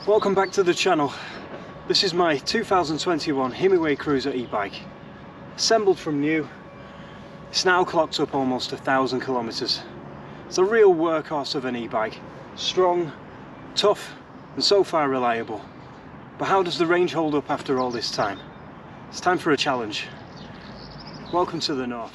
Welcome back to the channel. This is my 2021 Himiway Cruiser e-bike. Assembled from new, it's now clocked up almost 1,000 kilometers. It's a real workhorse of an e-bike. Strong, tough, and so far reliable. But how does the range hold up after all this time? It's time for a challenge. Welcome to the north.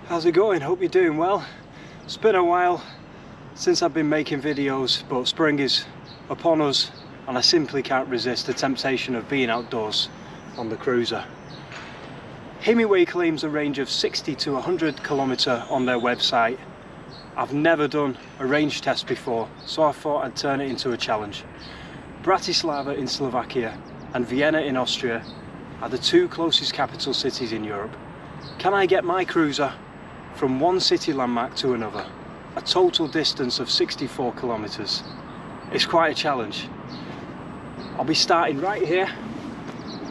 How's it going? Hope you're doing well. It's been a while since I've been making videos, but spring is upon us and I simply can't resist the temptation of being outdoors on the cruiser. Himiway claims a range of 60 to 100 km on their website. I've never done a range test before, so I thought I'd turn it into a challenge. Bratislava in Slovakia and Vienna in Austria are the two closest capital cities in Europe. Can I get my cruiser from one city landmark to another? A total distance of 64 kilometers. It's quite a challenge. I'll be starting right here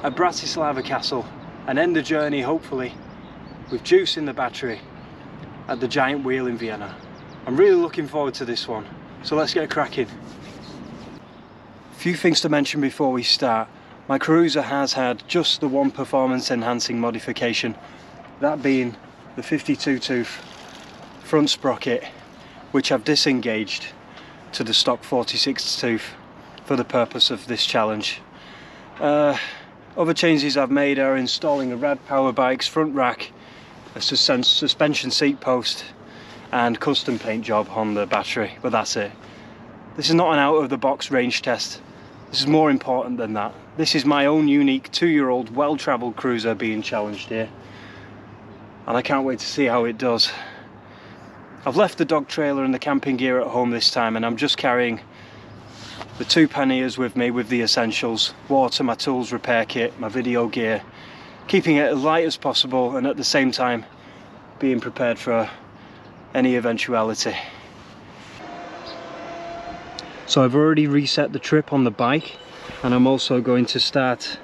at Bratislava Castle and end the journey, hopefully, with juice in the battery at the giant wheel in Vienna. I'm really looking forward to this one, so let's get cracking. A few things to mention before we start. My cruiser has had just the one performance enhancing modification, that being the 52 tooth front sprocket, which I've disengaged to the stock 46 tooth for the purpose of this challenge. Other changes I've made are installing a Rad Power Bike's front rack, a suspension seat post and custom paint job on the battery, but that's it. This is not an out of the box range test. This is more important than that. This is my own unique 2-year-old well-travelled cruiser being challenged here, and I can't wait to see how it does. I've left the dog trailer and the camping gear at home this time, and I'm just carrying the 2 panniers with me with the essentials: water, my tools, repair kit, my video gear, keeping it as light as possible and at the same time being prepared for any eventuality. So I've already reset the trip on the bike, and I'm also going to start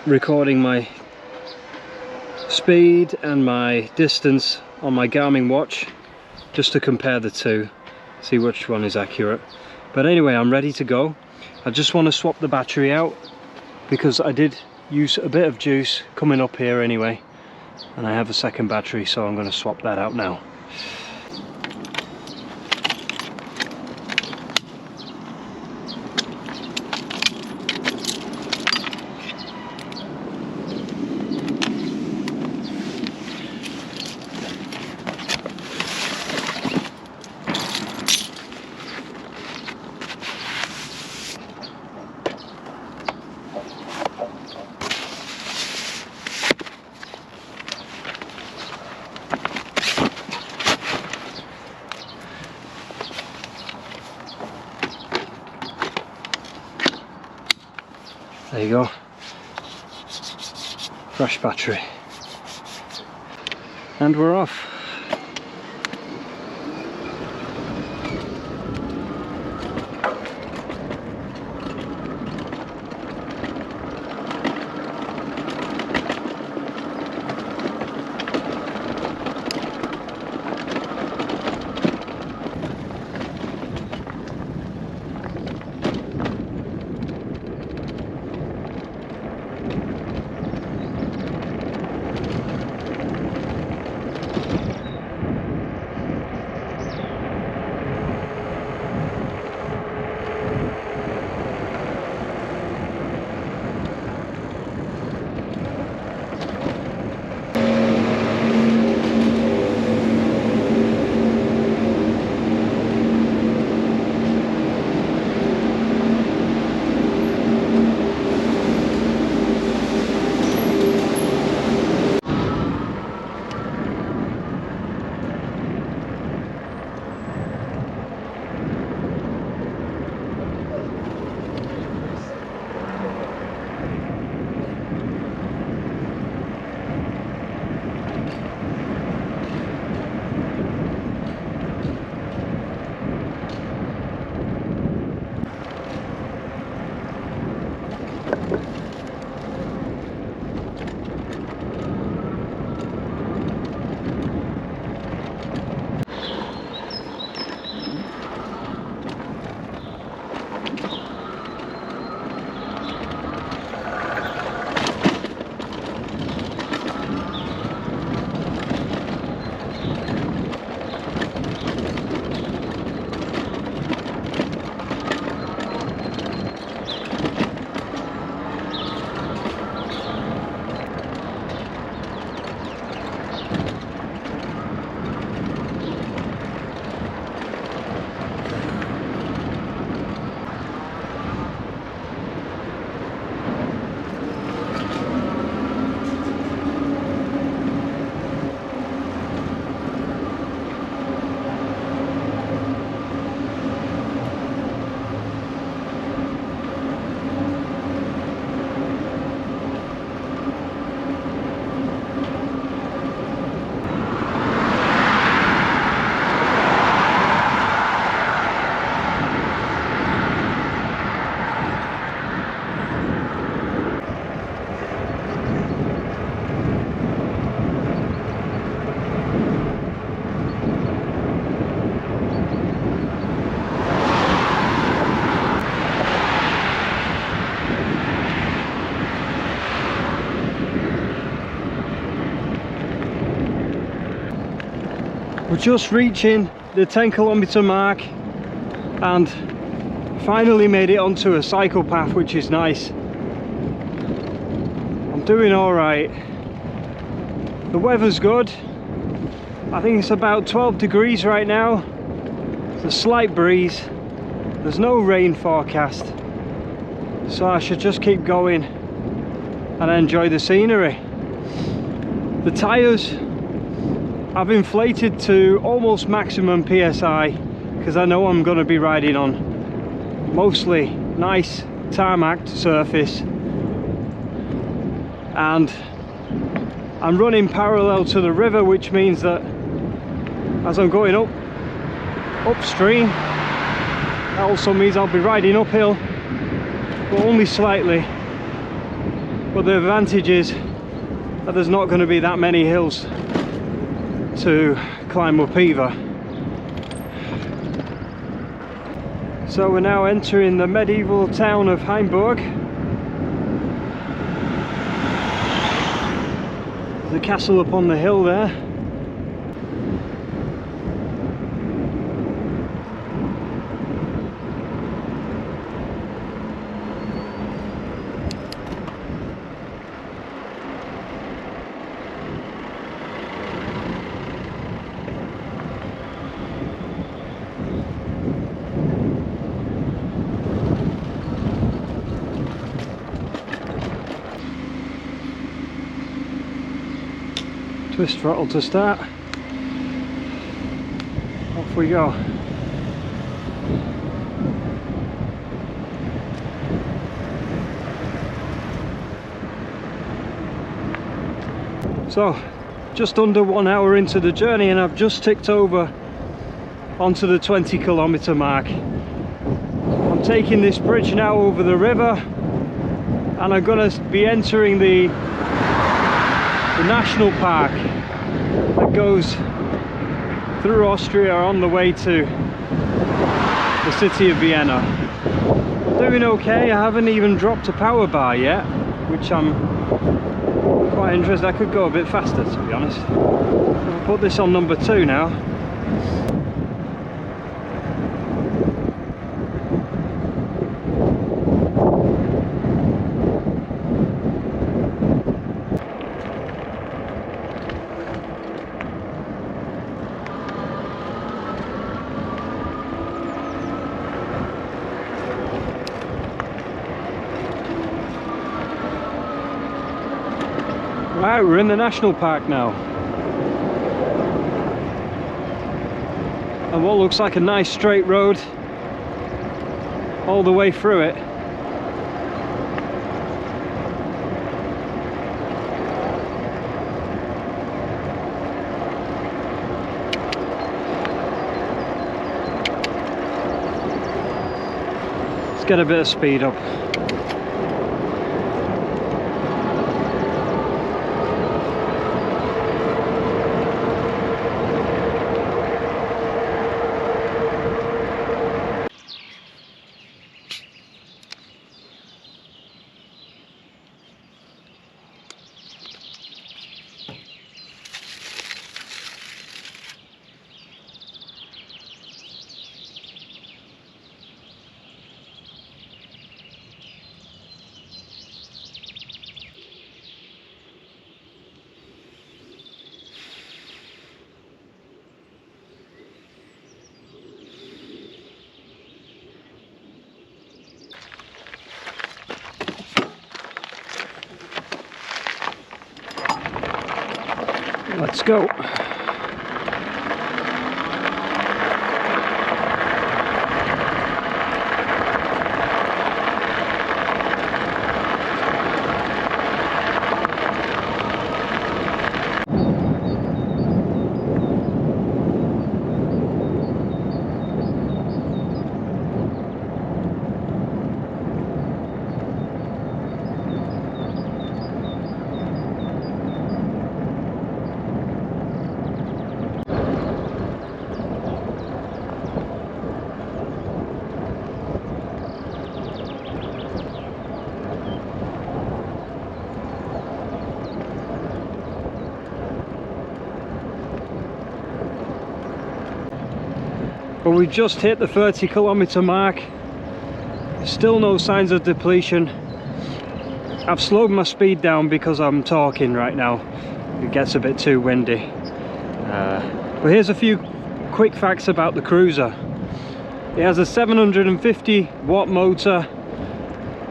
recording my speed and my distance on my Garmin watch, just to compare the two, see which one is accurate. But anyway, I'm ready to go. I just want to swap the battery out because I did use a bit of juice coming up here anyway, and I have a second battery, so I'm going to swap that out now. There you go, fresh battery, and we're off. We're just reaching the 10-kilometer mark and finally made it onto a cycle path, which is nice. I'm doing all right. The weather's good. I think it's about 12 degrees right now. There's a slight breeze. There's no rain forecast, so I should just keep going and enjoy the scenery. The tyres I've inflated to almost maximum PSI because I know I'm going to be riding on mostly nice tarmac surface, and I'm running parallel to the river, which means that as I'm going upstream, that also means I'll be riding uphill, but only slightly. But the advantage is that there's not going to be that many hills to climb up either. So we're now entering the medieval town of Himiway. The castle up on the hill there. Twist throttle to start. Off we go. So, just under 1 hour into the journey and I've just ticked over onto the 20-kilometer mark. I'm taking this bridge now over the river and I'm going to be entering the national park that goes through Austria on the way to the city of Vienna. Doing okay. I haven't even dropped a power bar yet, which I'm quite interested. I could go a bit faster, to be honest. I'll put this on number 2 now. Right, we're in the national park now. And what looks like a nice straight road all the way through it. Let's get a bit of speed up. Let's go. but we've just hit the 30-kilometer mark. Still no signs of depletion. I've slowed my speed down because I'm talking right now. It gets a bit too windy. But here's a few quick facts about the cruiser. It has a 750 watt motor,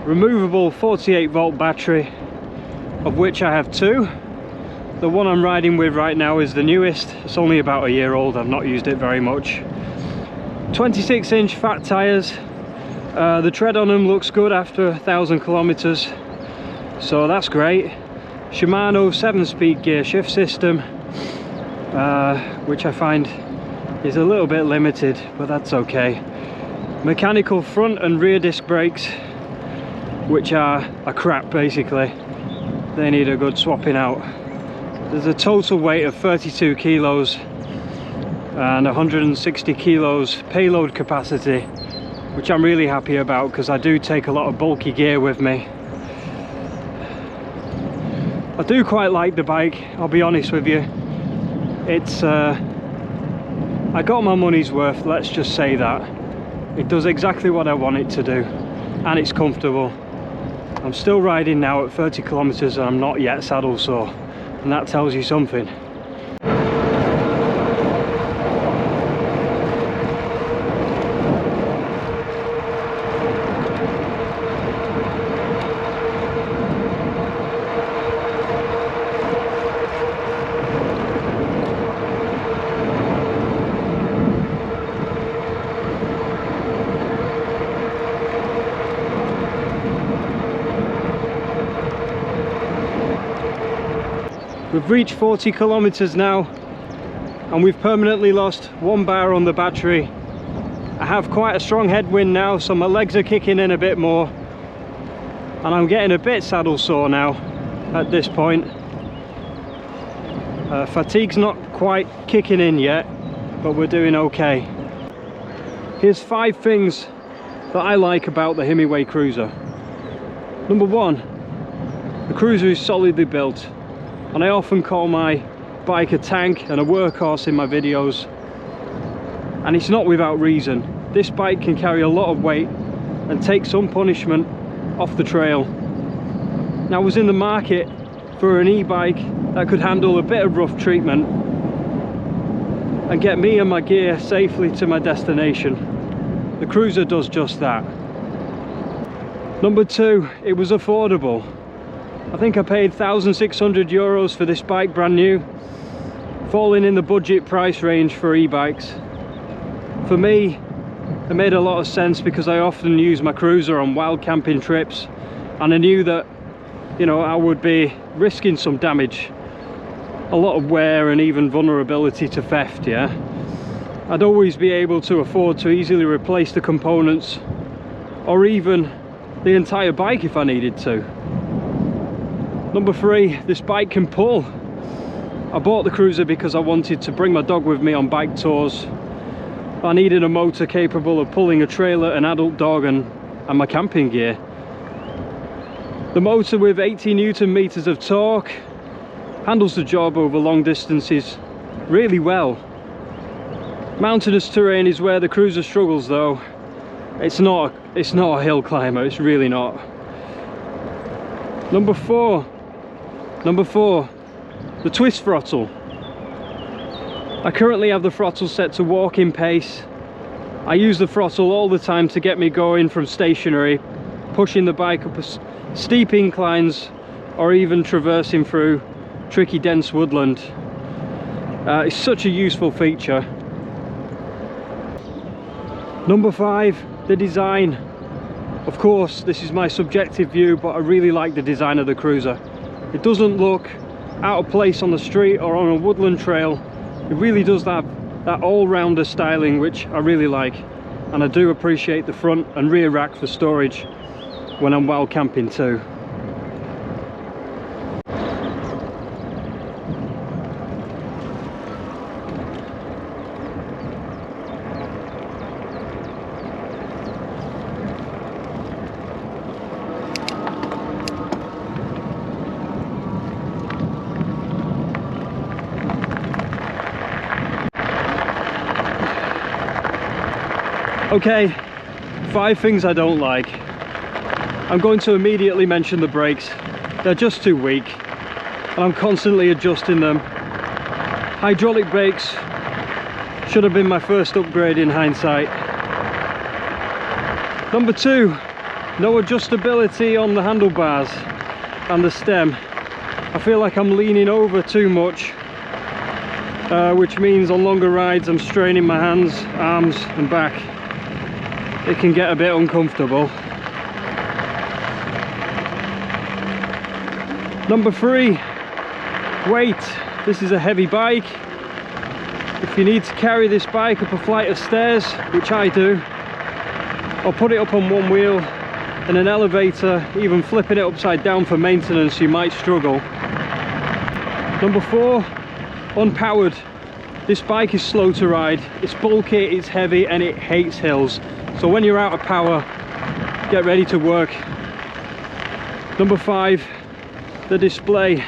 removable 48 volt battery, of which I have two. The one I'm riding with right now is the newest. It's only about a year old. I've not used it very much. 26-inch fat tires. The tread on them looks good after 1,000 kilometers, so that's great. Shimano 7-speed gear shift system, which I find is a little bit limited, but that's okay. Mechanical front and rear disc brakes, which are crap basically. They need a good swapping out. There's a total weight of 32 kilos and 160 kilos payload capacity, which I'm really happy about because I do take a lot of bulky gear with me. I do quite like the bike, I'll be honest with you. It's I got my money's worth, let's just say that. It does exactly what I want it to do, and it's comfortable. I'm still riding now at 30 kilometers and I'm not yet saddle sore, and that tells you something. We've reached 40 kilometers now and we've permanently lost 1 bar on the battery. I have quite a strong headwind now, so my legs are kicking in a bit more and I'm getting a bit saddle sore now at this point. Fatigue's not quite kicking in yet, but we're doing okay. Here's 5 things that I like about the Himiway cruiser. Number 1, the cruiser is solidly built. And I often call my bike a tank and a workhorse in my videos, and it's not without reason. This bike can carry a lot of weight and take some punishment off the trail. Now, I was in the market for an e-bike that could handle a bit of rough treatment and get me and my gear safely to my destination. The cruiser does just that. Number 2, it was affordable. I think I paid 1,600 euros for this bike, brand new, falling in the budget price range for e-bikes. For me, it made a lot of sense because I often use my cruiser on wild camping trips, and I knew that, you know, I would be risking some damage, a lot of wear and even vulnerability to theft, yeah. I'd always be able to afford to easily replace the components or even the entire bike if I needed to. Number 3, this bike can pull. I bought the cruiser because I wanted to bring my dog with me on bike tours. I needed a motor capable of pulling a trailer, an adult dog and my camping gear. The motor with 80 Newton meters of torque handles the job over long distances really well. Mountainous terrain is where the cruiser struggles though. It's not a hill climber, it's really not. Number 4, the twist throttle. I currently have the throttle set to walking pace. I use the throttle all the time to get me going from stationary, pushing the bike up steep inclines or even traversing through tricky dense woodland. It's such a useful feature. Number 5, the design. Of course, this is my subjective view, but I really like the design of the cruiser. It doesn't look out of place on the street or on a woodland trail. It really does that all-rounder styling, which I really like. And I do appreciate the front and rear rack for storage when I'm wild camping too. Okay, 5 things I don't like. I'm going to immediately mention the brakes. They're just too weak, and I'm constantly adjusting them. Hydraulic brakes should have been my first upgrade in hindsight. Number 2, no adjustability on the handlebars and the stem. I feel like I'm leaning over too much, which means on longer rides I'm straining my hands, arms and back. It can get a bit uncomfortable. Number 3, weight. This is a heavy bike. If you need to carry this bike up a flight of stairs, which I do, or put it up on one wheel in an elevator, even flipping it upside down for maintenance, you might struggle. Number 4, unpowered. This bike is slow to ride, it's bulky, it's heavy, and it hates hills. So when you're out of power, get ready to work. Number 5, the display.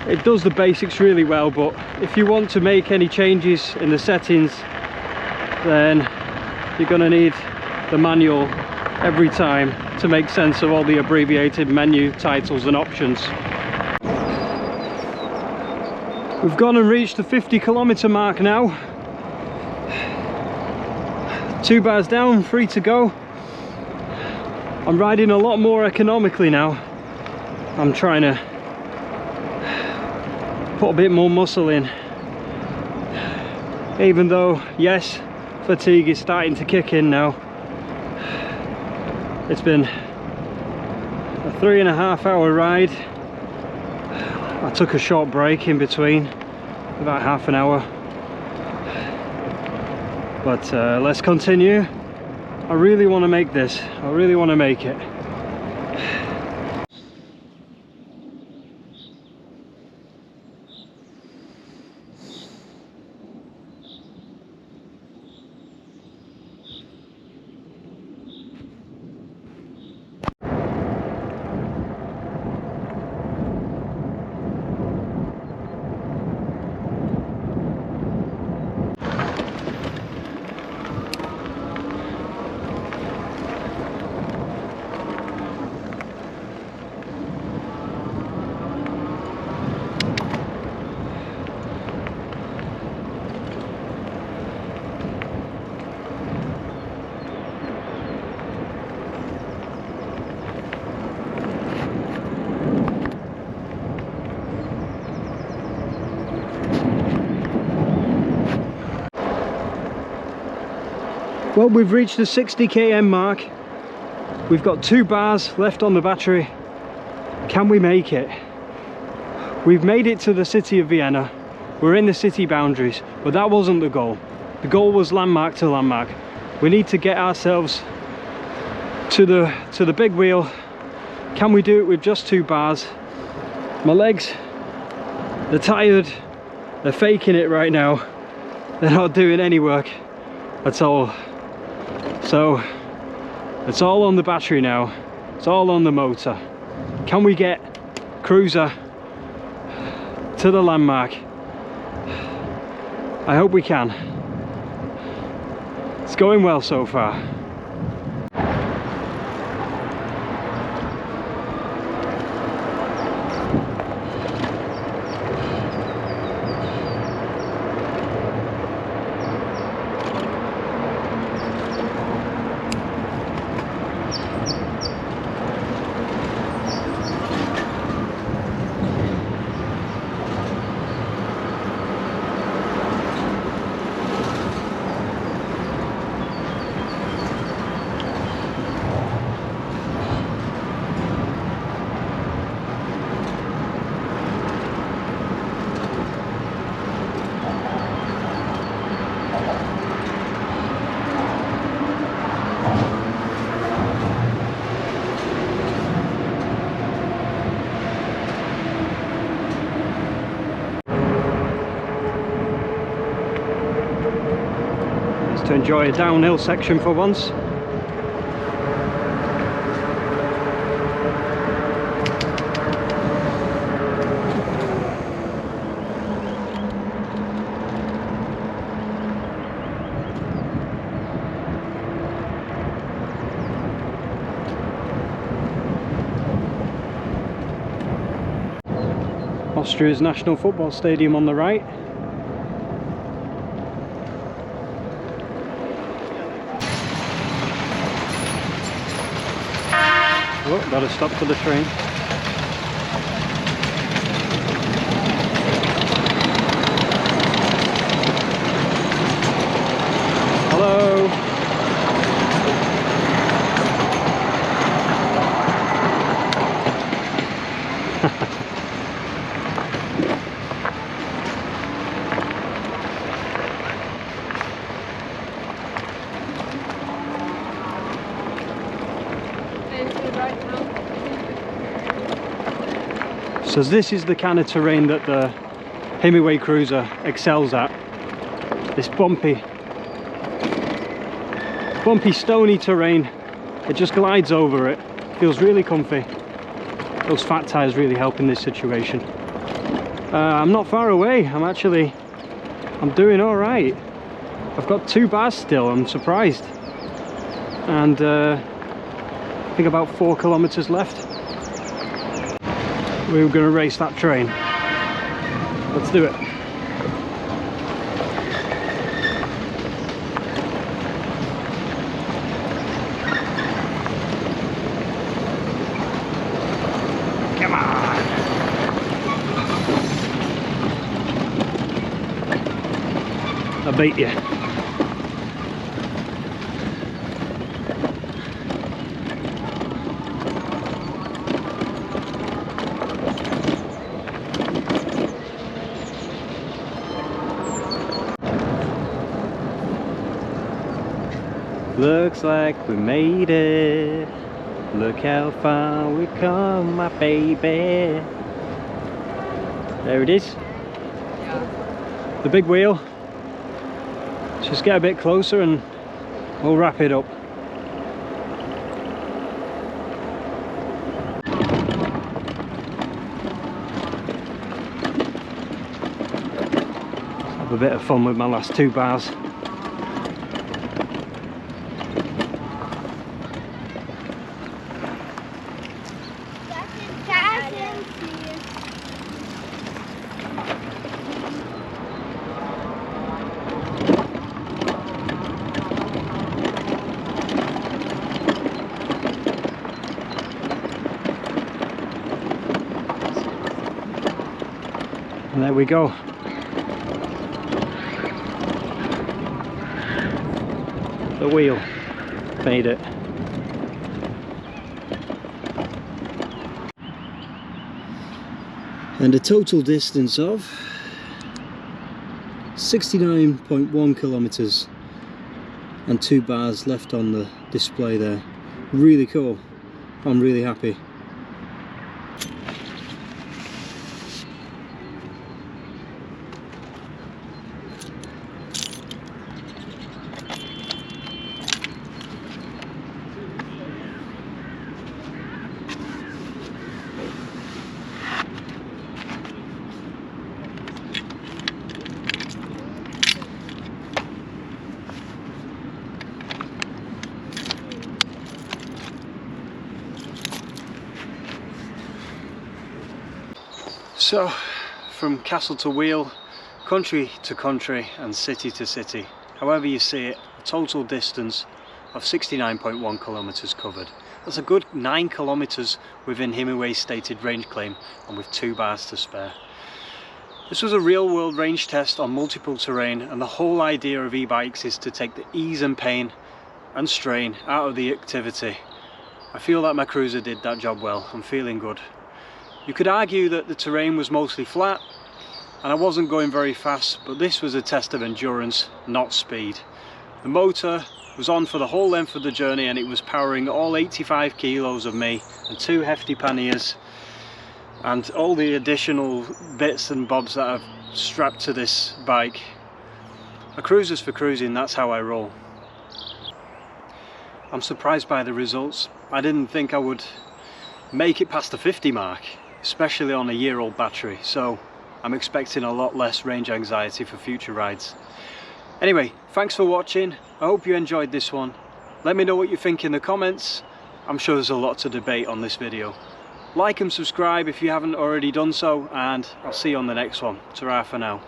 It does the basics really well, but if you want to make any changes in the settings, then you're going to need the manual every time to make sense of all the abbreviated menu titles and options. We've gone and reached the 50-kilometer mark now. 2 bars down, 3 to go. I'm riding a lot more economically now. I'm trying to put a bit more muscle in, even though, yes, fatigue is starting to kick in now. It's been a 3.5 hour ride. I took a short break in between, about half an hour, but let's continue. I really want to make this. I really want to make it. Well, we've reached the 60 km mark. We've got 2 bars left on the battery. Can we make it? We've made it to the city of Vienna. We're in the city boundaries, but that wasn't the goal. The goal was landmark to landmark. We need to get ourselves to the big wheel. Can we do it with just 2 bars? My legs, they're tired. They're faking it right now. They're not doing any work at all. So it's all on the battery now. It's all on the motor. Can we get Cruiser to the landmark? I hope we can. It's going well so far. To enjoy a downhill section for once. Austria's national football stadium on the right. Oh, gotta stop for the train. Hello. So this is the kind of terrain that the Hemiway cruiser excels at. This bumpy stony terrain. It just glides over it. Feels really comfy. Those fat tyres really help in this situation. I'm not far away. I'm doing all right. I've got 2 bars still. I'm surprised. And I think about 4 kilometers left. We were going to race that train. Let's do it. Come on! I beat you. Looks like we made it. Look how far we come, my baby. There it is. The big wheel. Let's just get a bit closer and we'll wrap it up. Let's have a bit of fun with my last 2 bars. And there we go. The wheel made it. And a total distance of 69.1 kilometers and 2 bars left on the display there. Really cool. I'm really happy. So, from castle to wheel, country to country and city to city, however you see it, a total distance of 69.1 kilometers covered. That's a good 9 kilometers within Himiway's stated range claim and with 2 bars to spare. This was a real world range test on multiple terrain, and the whole idea of e-bikes is to take the ease and pain and strain out of the activity. I feel that my cruiser did that job well. I'm feeling good. You could argue that the terrain was mostly flat and I wasn't going very fast, but this was a test of endurance, not speed. The motor was on for the whole length of the journey and it was powering all 85 kilos of me and 2 hefty panniers and all the additional bits and bobs that I've strapped to this bike. A cruiser's for cruising, that's how I roll. I'm surprised by the results. I didn't think I would make it past the 50 mark, especially on a year-old battery, so I'm expecting a lot less range anxiety for future rides. Anyway, thanks for watching. I hope you enjoyed this one. Let me know what you think in the comments. I'm sure there's a lot to debate on this video. Like and subscribe if you haven't already done so, and I'll see you on the next one. Ta-ra for now.